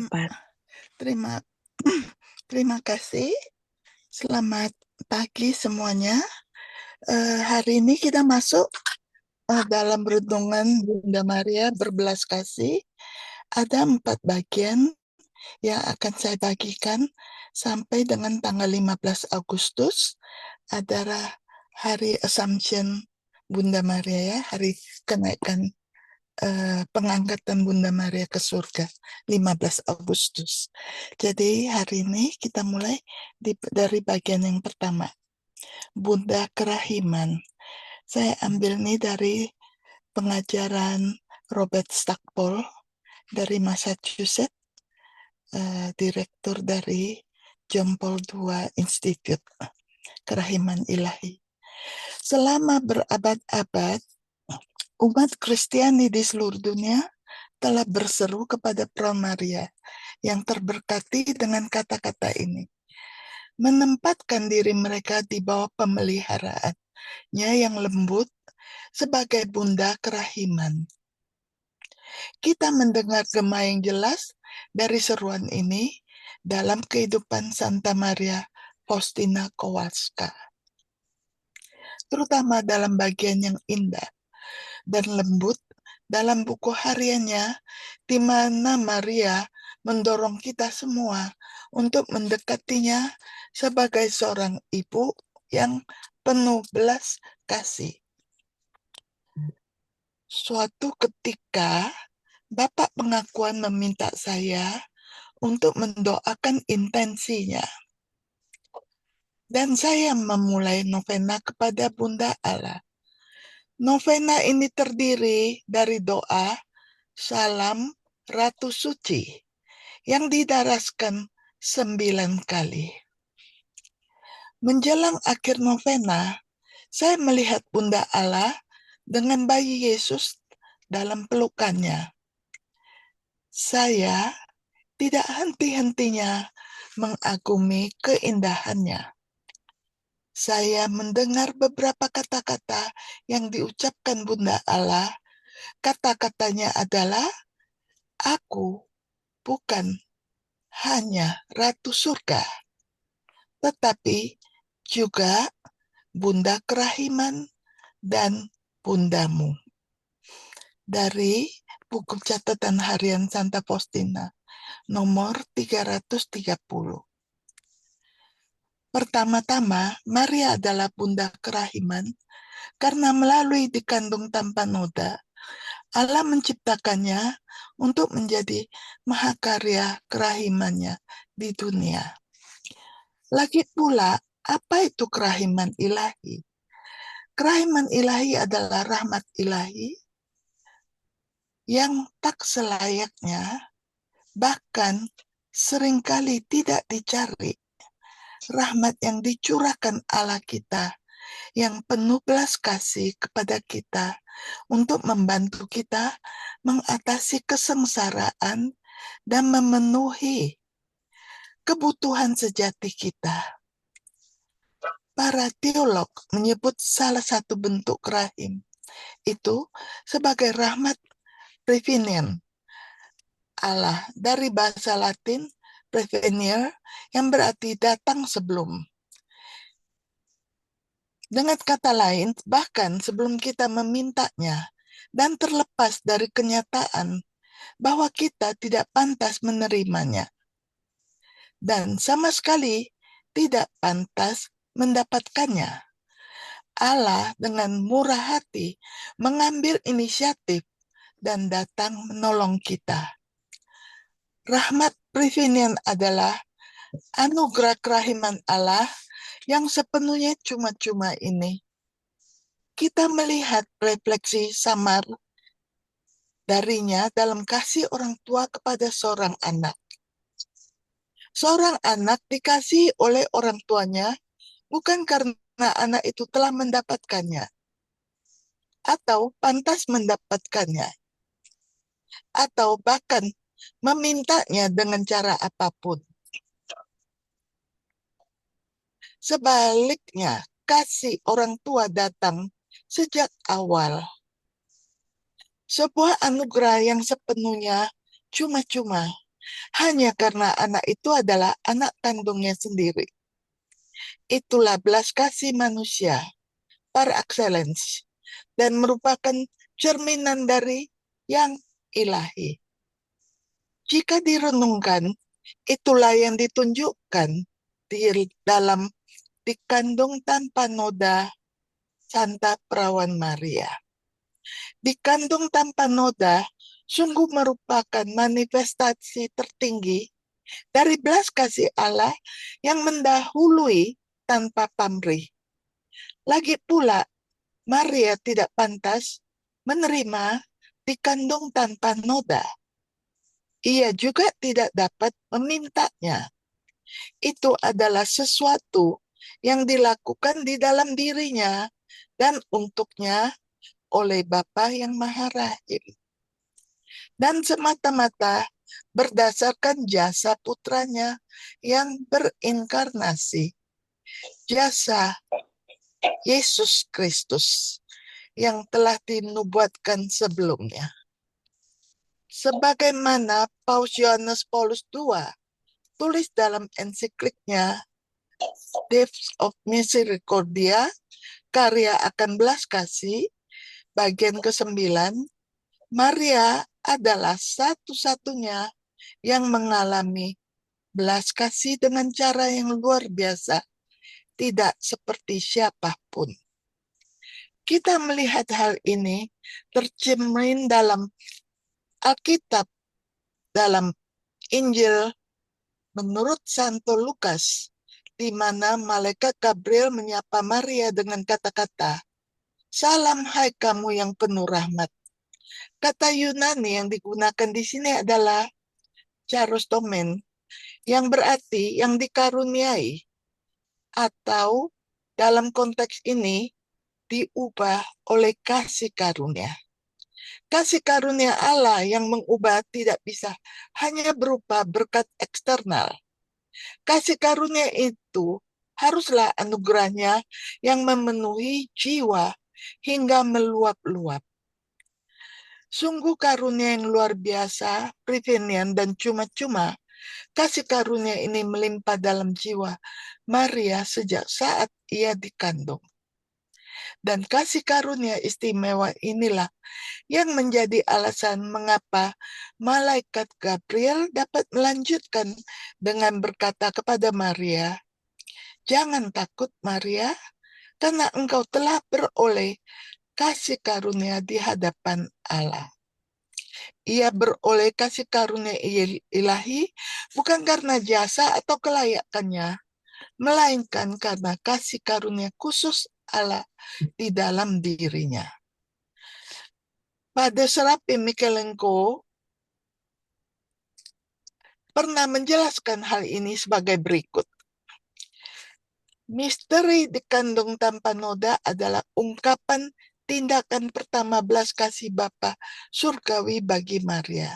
cepat. Terima, terima kasih. Selamat pagi semuanya. Hari ini kita masuk dalam renungan Bunda Maria berbelas kasih. Ada 4 bagian yang akan saya bagikan sampai dengan tanggal 15 Agustus. Adalah hari Assumption Bunda Maria, ya, hari kenaikan pengangkatan Bunda Maria ke surga, 15 Agustus. Jadi hari ini kita mulai dari bagian yang pertama, Bunda Kerahiman. Saya ambil nih dari pengajaran Robert Stackpole dari Massachusetts, direktur dari John Paul II Institute Kerahiman Ilahi. Selama berabad-abad, umat Kristiani di seluruh dunia telah berseru kepada Peron Maria yang terberkati dengan kata-kata ini, menempatkan diri mereka di bawah pemeliharaannya yang lembut sebagai Bunda Kerahiman. Kita mendengar gema yang jelas dari seruan ini dalam kehidupan Santa Maria Faustina Kowalska, terutama dalam bagian yang indah dan lembut dalam buku hariannya, di mana Maria mendorong kita semua untuk mendekatinya sebagai seorang ibu yang penuh belas kasih. Suatu ketika, Bapak Pengakuan meminta saya untuk mendoakan intensinya. Dan saya memulai novena kepada Bunda Allah. Novena ini terdiri dari doa Salam Ratu Suci yang didaraskan 9 kali. Menjelang akhir novena, saya melihat Bunda Allah dengan bayi Yesus dalam pelukannya. Saya tidak henti-hentinya mengagumi keindahannya. Saya mendengar beberapa kata-kata yang diucapkan Bunda Allah. Kata-katanya adalah, aku bukan hanya Ratu Surga, tetapi juga Bunda Kerahiman dan Bundamu. Dari buku catatan harian Santa Faustina, nomor 330. Pertama-tama, Maria adalah Bunda Kerahiman karena melalui dikandung tanpa noda, Allah menciptakannya untuk menjadi mahakarya kerahimannya di dunia. Lagi pula, apa itu kerahiman ilahi? Kerahiman ilahi adalah rahmat ilahi yang tak selayaknya, bahkan seringkali tidak dicari. Rahmat yang dicurahkan Allah kita, yang penuh belas kasih kepada kita, untuk membantu kita mengatasi kesengsaraan dan memenuhi kebutuhan sejati kita. Para teolog menyebut salah satu bentuk rahim itu sebagai rahmat prevenient Allah, dari bahasa Latin prevenire, yang berarti datang sebelum. Dengan kata lain, bahkan sebelum kita memintanya dan terlepas dari kenyataan bahwa kita tidak pantas menerimanya dan sama sekali tidak pantas mendapatkannya, Allah dengan murah hati mengambil inisiatif dan datang menolong kita. Rahmat prevenient adalah anugerah kerahiman Allah yang sepenuhnya cuma-cuma ini. Kita melihat refleksi samar darinya dalam kasih orang tua kepada seorang anak. Seorang anak dikasihi oleh orang tuanya bukan karena anak itu telah mendapatkannya atau pantas mendapatkannya, atau bahkan memintanya dengan cara apapun. Sebaliknya, kasih orang tua datang sejak awal. Sebuah anugerah yang sepenuhnya cuma-cuma hanya karena anak itu adalah anak kandungnya sendiri. Itulah belas kasih manusia par excellence dan merupakan cerminan dari yang ilahi. Jika direnungkan, itulah yang ditunjukkan di dalam dikandung tanpa noda Santa Perawan Maria. Dikandung tanpa noda sungguh merupakan manifestasi tertinggi dari belas kasih Allah yang mendahului tanpa pamrih. Lagi pula, Maria tidak pantas menerima dikandung tanpa noda. Ia juga tidak dapat memintanya. Itu adalah sesuatu yang dilakukan di dalam dirinya dan untuknya oleh Bapa yang Maha Rahim. Dan semata-mata berdasarkan jasa putranya yang berinkarnasi. Jasa Yesus Kristus yang telah dinubuatkan sebelumnya. Sebagaimana Paus Yohanes Paulus II tulis dalam ensikliknya Deus of Misericordia, karya akan belas kasih, bagian ke-9, Maria adalah satu-satunya yang mengalami belas kasih dengan cara yang luar biasa, tidak seperti siapapun. Kita melihat hal ini tercermin dalam Alkitab, dalam Injil menurut Santo Lukas, di mana malaikat Gabriel menyapa Maria dengan kata-kata, "Salam hai kamu yang penuh rahmat." Kata Yunani yang digunakan di sini adalah charostomen, yang berarti yang dikaruniai, atau dalam konteks ini diubah oleh kasih karunia. Kasih karunia Allah yang mengubah tidak bisa hanya berupa berkat eksternal. Kasih karunia itu haruslah anugerahnya yang memenuhi jiwa hingga meluap-luap. Sungguh karunia yang luar biasa, prevenian dan cuma-cuma. Kasih karunia ini melimpah dalam jiwa Maria sejak saat ia dikandung. Dan kasih karunia istimewa inilah yang menjadi alasan mengapa malaikat Gabriel dapat melanjutkan dengan berkata kepada Maria, "Jangan takut Maria, karena engkau telah beroleh kasih karunia di hadapan Allah." Ia beroleh kasih karunia ilahi bukan karena jasa atau kelayakannya, melainkan karena kasih karunia khusus Allah di dalam dirinya. Pada Serapi Mikelenko pernah menjelaskan hal ini sebagai berikut. Misteri dikandung tanpa noda adalah ungkapan tindakan pertama belas kasih Bapa surgawi bagi Maria.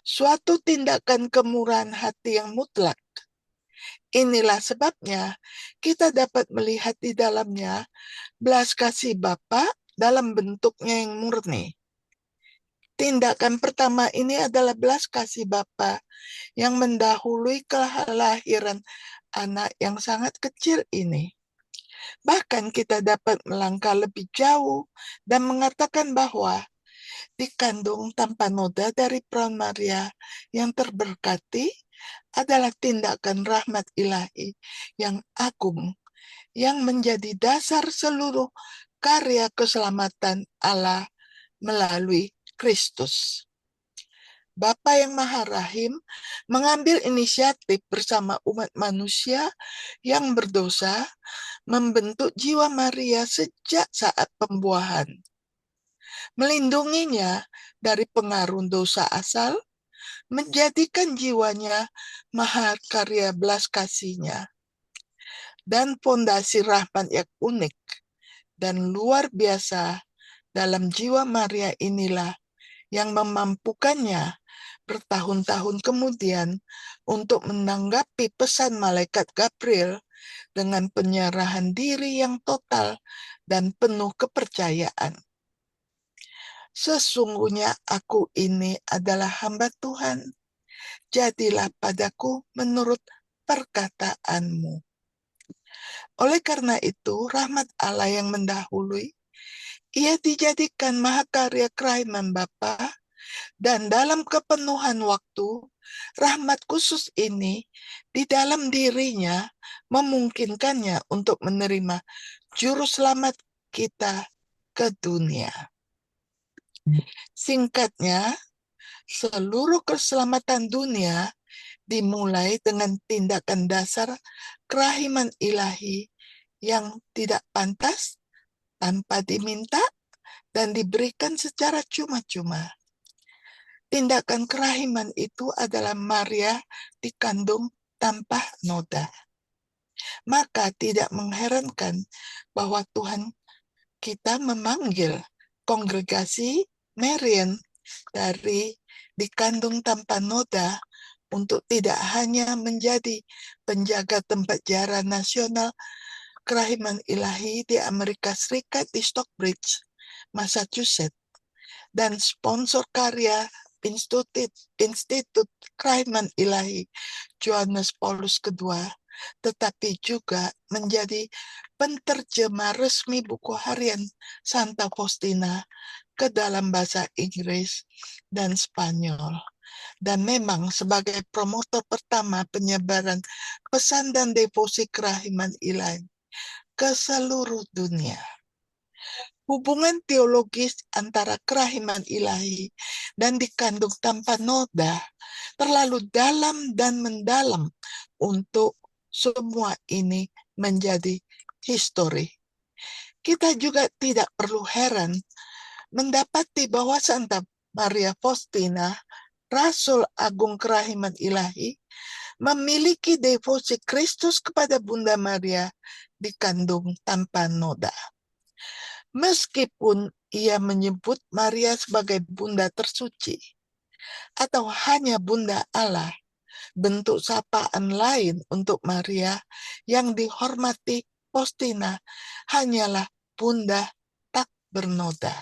Suatu tindakan kemurahan hati yang mutlak. Inilah sebabnya kita dapat melihat di dalamnya belas kasih Bapa dalam bentuknya yang murni. Tindakan pertama ini adalah belas kasih Bapa yang mendahului kelahiran anak yang sangat kecil ini. Bahkan kita dapat melangkah lebih jauh dan mengatakan bahwa dikandung tanpa noda dari Perawan Maria yang terberkati adalah tindakan rahmat ilahi yang agung yang menjadi dasar seluruh karya keselamatan Allah melalui Kristus. Bapa yang Maha Rahim mengambil inisiatif bersama umat manusia yang berdosa membentuk jiwa Maria sejak saat pembuahan. Melindunginya dari pengaruh dosa asal, menjadikan jiwanya maha karya belas kasihnya. Dan fondasi rahmat yang unik dan luar biasa dalam jiwa Maria inilah yang memampukannya bertahun-tahun kemudian untuk menanggapi pesan malaikat Gabriel dengan penyerahan diri yang total dan penuh kepercayaan. Sesungguhnya aku ini adalah hamba Tuhan. jadilah padaku menurut perkataanmu. Oleh karena itu, rahmat Allah yang mendahului, ia dijadikan mahakarya kerahiman Bapa, dan dalam kepenuhan waktu, rahmat khusus ini di dalam dirinya memungkinkannya untuk menerima juru selamat kita ke dunia. Singkatnya, seluruh keselamatan dunia dimulai dengan tindakan dasar kerahiman ilahi yang tidak pantas, tanpa diminta, dan diberikan secara cuma-cuma. Tindakan kerahiman itu adalah Maria dikandung tanpa noda. Maka tidak mengherankan bahwa Tuhan kita memanggil kongregasi Marian dari dikandung tanpa noda untuk tidak hanya menjadi penjaga tempat ziarah nasional kerahiman ilahi di Amerika Serikat di Stockbridge, Massachusetts, dan sponsor karya Institut Kerahiman Ilahi Johannes Paulus II, tetapi juga menjadi penterjemah resmi buku harian Santa Faustina ke dalam bahasa Inggris dan Spanyol. Dan memang sebagai promotor pertama penyebaran pesan dan devosi kerahiman ilahi ke seluruh dunia. Hubungan teologis antara kerahiman ilahi dan dikandung tanpa noda terlalu dalam dan mendalam untuk semua ini menjadi histori. Kita juga tidak perlu heran mendapati bahwa Santa Maria Faustina, Rasul Agung Kerahiman Ilahi, memiliki devosi Kristus kepada Bunda Maria dikandung tanpa noda. Meskipun ia menyebut Maria sebagai Bunda Tersuci atau hanya Bunda Allah, bentuk sapaan lain untuk Maria yang dihormati Faustina hanyalah Bunda tak bernoda.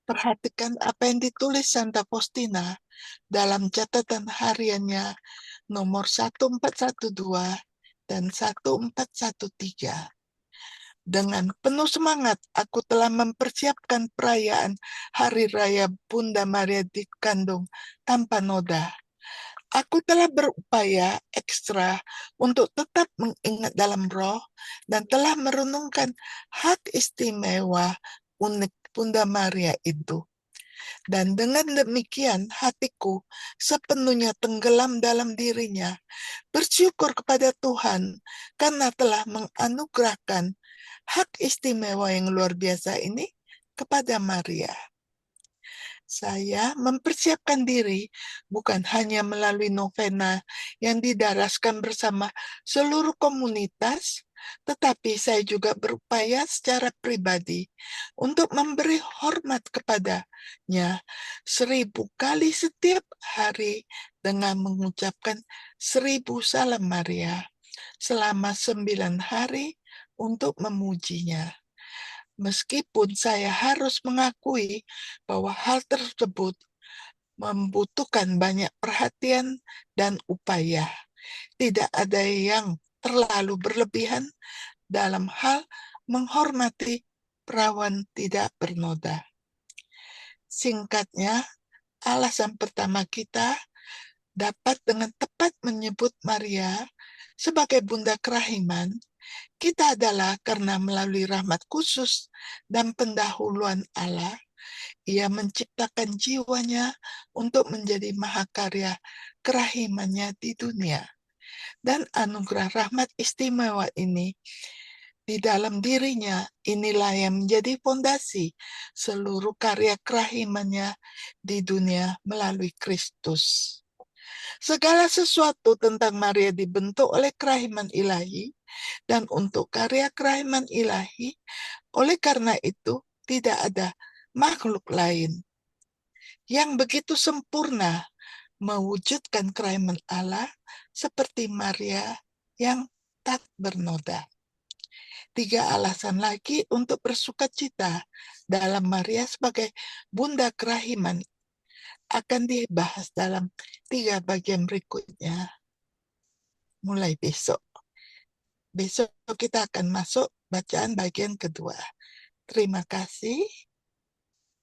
Perhatikan apa yang ditulis Santa Faustina dalam catatan hariannya nomor 1412 dan 1413. Dengan penuh semangat, aku telah mempersiapkan perayaan Hari Raya Bunda Maria dikandung tanpa noda. Aku telah berupaya ekstra untuk tetap mengingat dalam roh dan telah merenungkan hak istimewa unik Bunda Maria itu. Dan dengan demikian hatiku sepenuhnya tenggelam dalam dirinya, bersyukur kepada Tuhan karena telah menganugerahkan hak istimewa yang luar biasa ini kepada Maria. Saya mempersiapkan diri bukan hanya melalui novena yang didaraskan bersama seluruh komunitas, tetapi saya juga berupaya secara pribadi untuk memberi hormat kepadanya 1000 kali setiap hari dengan mengucapkan 1000 salam Maria selama 9 hari untuk memujinya. Meskipun saya harus mengakui bahwa hal tersebut membutuhkan banyak perhatian dan upaya. Tidak ada yang terlalu berlebihan dalam hal menghormati perawan tidak bernoda. Singkatnya, alasan pertama kita dapat dengan tepat menyebut Maria sebagai Bunda Kerahiman kita adalah karena melalui rahmat khusus dan pendahuluan Allah, ia menciptakan jiwanya untuk menjadi mahakarya kerahimannya di dunia. Dan anugerah rahmat istimewa ini di dalam dirinya, inilah yang menjadi fondasi seluruh karya kerahimannya di dunia melalui Kristus. Segala sesuatu tentang Maria dibentuk oleh kerahiman ilahi dan untuk karya kerahiman ilahi. Oleh karena itu, tidak ada makhluk lain yang begitu sempurna mewujudkan kerahiman Allah seperti Maria yang tak bernoda. 3 alasan lagi untuk bersukacita dalam Maria sebagai Bunda Kerahiman akan dibahas dalam 3 bagian berikutnya mulai besok. Besok kita akan masuk bacaan bagian kedua. Terima kasih.